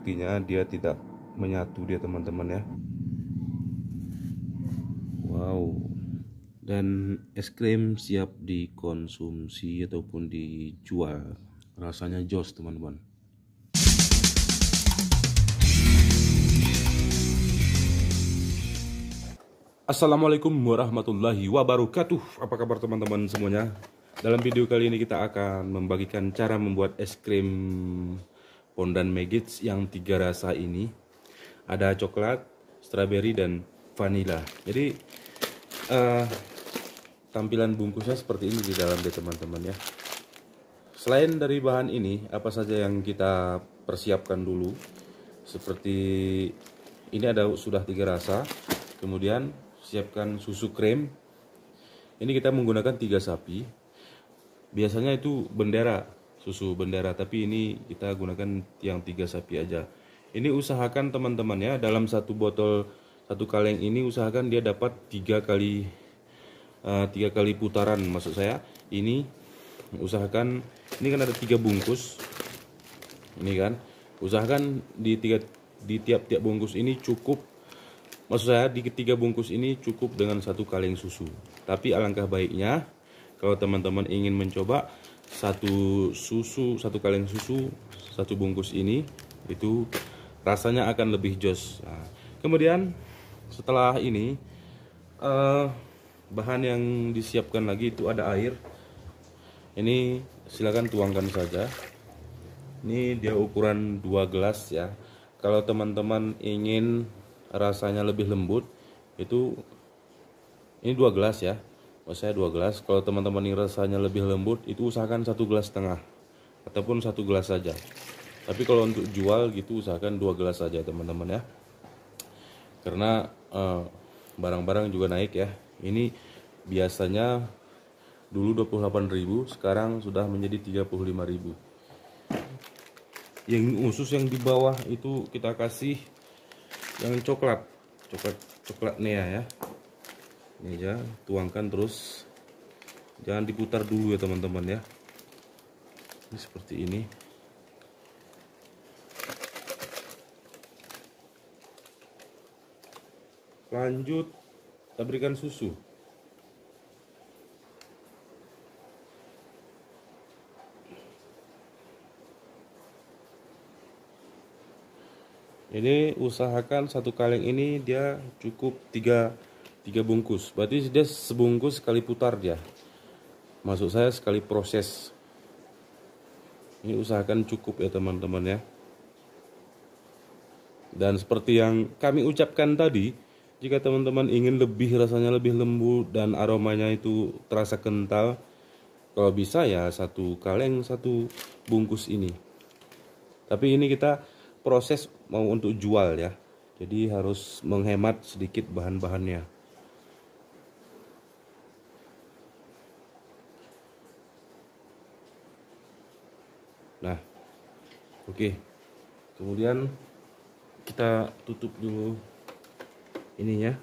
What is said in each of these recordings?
buktinya dia tidak menyatu dia teman-teman ya. Wow. Dan es krim siap dikonsumsi ataupun dijual. Rasanya jos teman-teman. Assalamualaikum warahmatullahi wabarakatuh. Apa kabar teman-teman semuanya? Dalam video kali ini kita akan membagikan cara membuat es krim Pondan Magic yang 3 rasa ini. Ada coklat, strawberry, dan vanilla. Jadi tampilan bungkusnya seperti ini di dalam deh teman-teman ya. Selain dari bahan ini, apa saja yang kita persiapkan dulu? Seperti ini ada sudah 3 rasa. Kemudian siapkan susu krem. Ini kita menggunakan 3 sapi. Biasanya itu bendera, susu bendera, tapi ini kita gunakan yang 3 sapi aja. Ini usahakan teman-teman ya, dalam satu botol 1 kaleng ini usahakan dia dapat 3 kali putaran. Maksud saya ini usahakan, ini kan ada 3 bungkus. Ini kan, usahakan di tiap-tiap bungkus ini cukup. Maksud saya di 3 bungkus ini cukup dengan 1 kaleng susu. Tapi alangkah baiknya kalau teman-teman ingin mencoba 1 kaleng susu 1 bungkus ini, itu rasanya akan lebih jos. Nah, kemudian setelah ini bahan yang disiapkan lagi itu ada air. Ini silakan tuangkan saja. Ini dia ukuran 2 gelas ya. Kalau teman-teman ingin rasanya lebih lembut, itu ini 2 gelas ya. Maksud saya 2 gelas. Kalau teman-teman ingin rasanya lebih lembut, itu usahakan 1,5 gelas ataupun 1 gelas saja. Tapi kalau untuk jual gitu usahakan 2 gelas saja teman-teman ya. Karena barang-barang juga naik ya. Ini biasanya dulu 28.000, sekarang sudah menjadi 35.000. Yang khusus yang di bawah itu kita kasih yang coklat Nea ya. Ini aja, tuangkan terus, jangan diputar dulu ya teman-teman ya. Ini seperti ini. Lanjut kita berikan susu. Ini usahakan 1 kaleng ini dia cukup 3 bungkus. Berarti dia sebungkus sekali putar dia. Maksud saya sekali proses. Ini usahakan cukup ya teman-teman ya. Dan seperti yang kami ucapkan tadi, jika teman-teman ingin rasanya lebih lembut dan aromanya itu terasa kental, kalau bisa ya 1 kaleng 1 bungkus ini. Tapi ini kita proses mau untuk jual ya, jadi harus menghemat sedikit bahan-bahannya. Nah, oke. Kemudian kita tutup dulu ininya.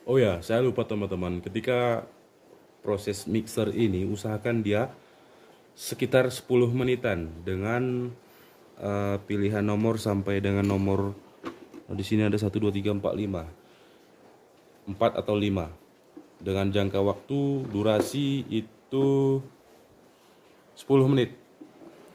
Oh ya, saya lupa teman-teman, ketika proses mixer ini usahakan dia sekitar 10 menitan dengan pilihan nomor sampai dengan nomor di sini ada 1 2 3 4 5. 4 atau 5. Dengan jangka waktu durasi itu 10 menit.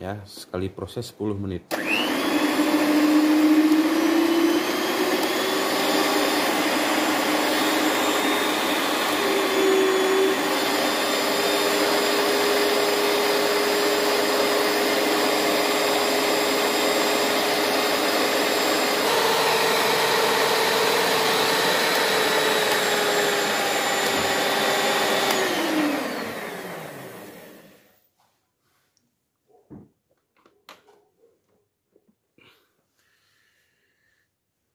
Ya, sekali proses 10 menit.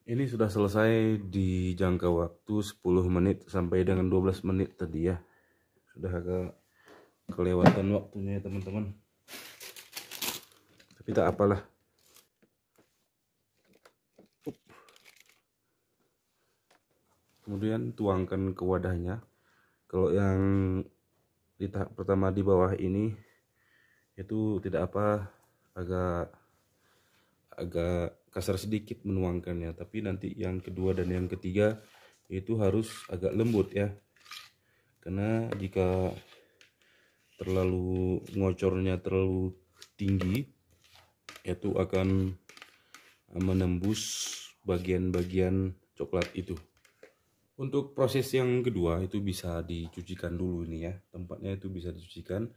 Ini sudah selesai di jangka waktu 10 menit sampai dengan 12 menit tadi ya. Sudah agak kelewatan waktunya ya teman-teman. Tapi tak apalah. Kemudian tuangkan ke wadahnya. Kalau yang di tahap pertama di bawah ini itu tidak apa, agak kasar sedikit menuangkannya, tapi nanti yang kedua dan yang ketiga itu harus agak lembut ya, karena jika terlalu ngocornya terlalu tinggi itu akan menembus bagian-bagian coklat itu. Untuk proses yang kedua itu bisa dicucikan dulu nih ya, tempatnya itu bisa dicucikan,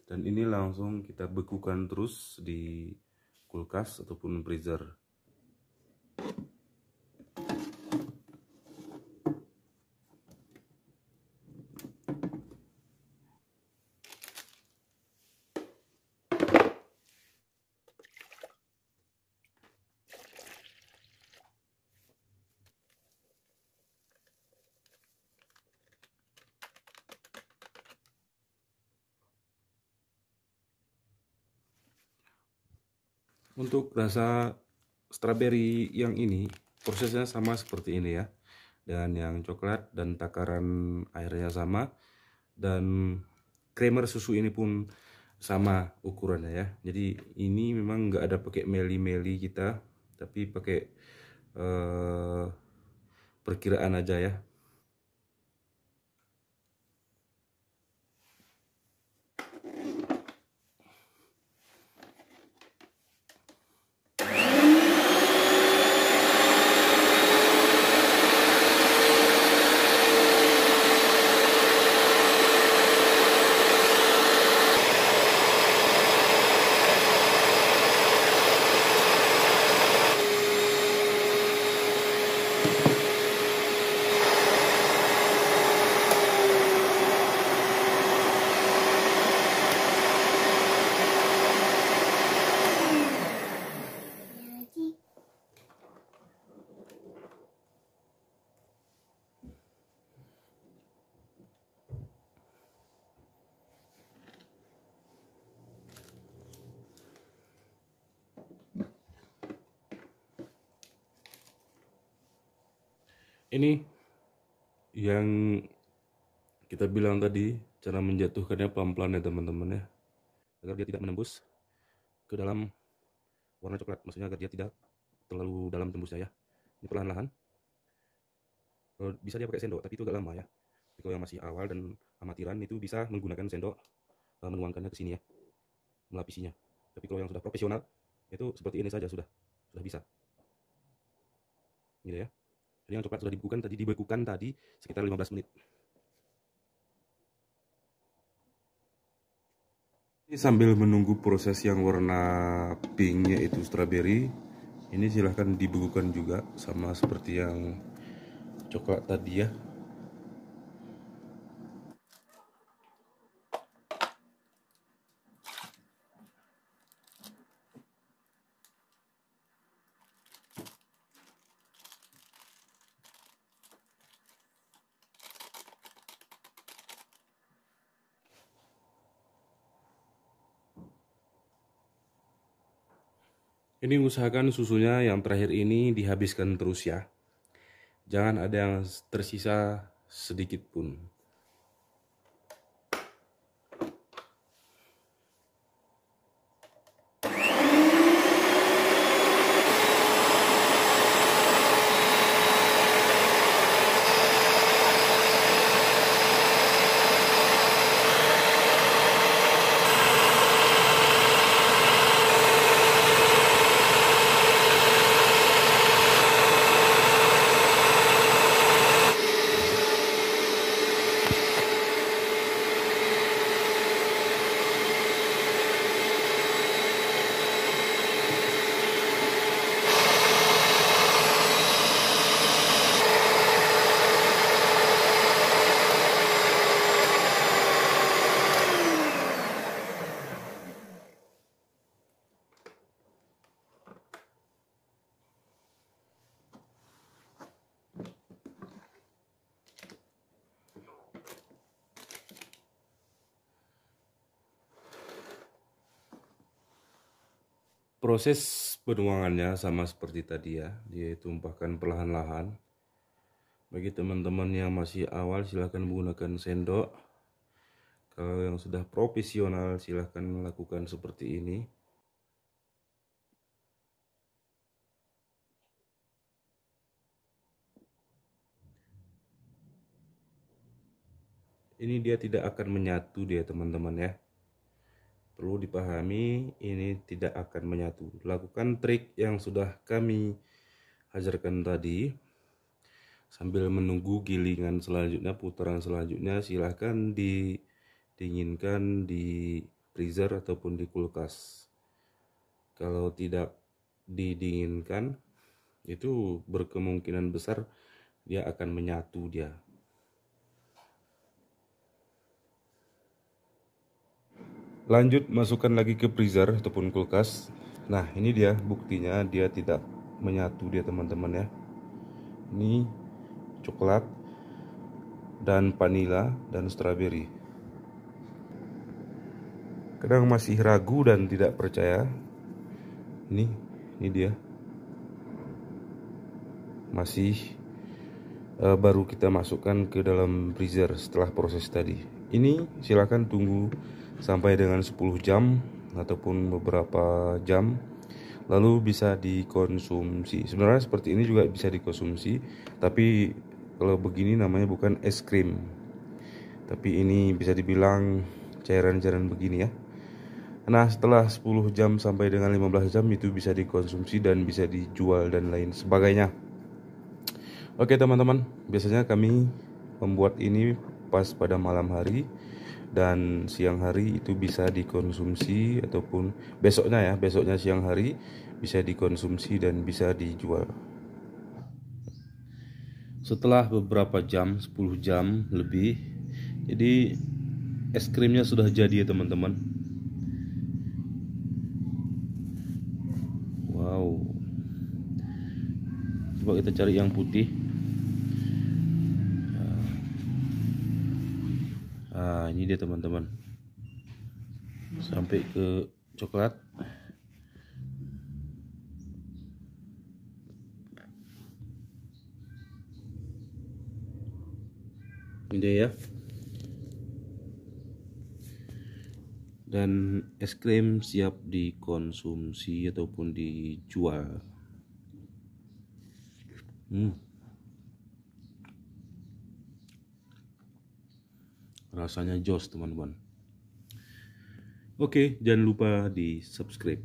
dan ini langsung kita bekukan terus di kulkas ataupun freezer. Untuk rasa strawberry yang ini prosesnya sama seperti ini ya, dan yang coklat dan takaran airnya sama, dan creamer susu ini pun sama ukurannya ya. Jadi ini memang nggak ada pakai meli-meli kita, tapi pakai perkiraan aja ya. Ini yang kita bilang tadi, cara menjatuhkannya pelan-pelan ya teman-teman ya, agar dia tidak menembus ke dalam warna coklat, maksudnya agar dia tidak terlalu dalam tembusnya ya. Ini perlahan-lahan. Kalau bisa dia pakai sendok, tapi itu agak lama ya. Tapi kalau yang masih awal dan amatiran itu bisa menggunakan sendok, menuangkannya ke sini ya, melapisinya. Tapi kalau yang sudah profesional itu seperti ini saja sudah bisa. Gitu ya. Jadi yang coklat sudah dibekukan tadi sekitar 15 menit. Ini sambil menunggu proses yang warna pinknya itu strawberry, ini silahkan dibekukan juga sama seperti yang coklat tadi ya. Ini usahakan susunya yang terakhir ini dihabiskan terus ya. Jangan ada yang tersisa sedikit pun. Proses penuangannya sama seperti tadi ya, dia tumpahkan perlahan-lahan. Bagi teman-teman yang masih awal silahkan menggunakan sendok. Kalau yang sudah profesional silahkan melakukan seperti ini. Ini dia tidak akan menyatu dia teman-teman ya. Perlu dipahami, ini tidak akan menyatu. Lakukan trik yang sudah kami ajarkan tadi. Sambil menunggu gilingan selanjutnya, putaran selanjutnya, silahkan didinginkan di freezer ataupun di kulkas. Kalau tidak didinginkan, itu berkemungkinan besar dia akan menyatu dia. Lanjut masukkan lagi ke freezer ataupun kulkas. Nah ini dia buktinya dia tidak menyatu dia teman-teman ya. Ini coklat dan vanila dan strawberry. Kadang masih ragu dan tidak percaya. Ini dia. Masih baru kita masukkan ke dalam freezer setelah proses tadi. Ini silakan tunggu sampai dengan 10 jam ataupun beberapa jam, lalu bisa dikonsumsi. Sebenarnya seperti ini juga bisa dikonsumsi, tapi kalau begini namanya bukan es krim, tapi ini bisa dibilang cairan-cairan begini ya. Nah setelah 10 jam sampai dengan 15 jam itu bisa dikonsumsi dan bisa dijual dan lain sebagainya. Oke teman-teman, biasanya kami membuat ini pas pada malam hari dan siang hari itu bisa dikonsumsi, ataupun besoknya siang hari bisa dikonsumsi dan bisa dijual. Setelah beberapa jam, 10 jam lebih, jadi es krimnya sudah jadi ya teman-teman. Wow, coba kita cari yang putih. Ini dia teman-teman, sampai ke coklat. Ini dia ya. Dan es krim siap dikonsumsi ataupun dijual. Rasanya jos teman-teman. Oke, jangan lupa di subscribe.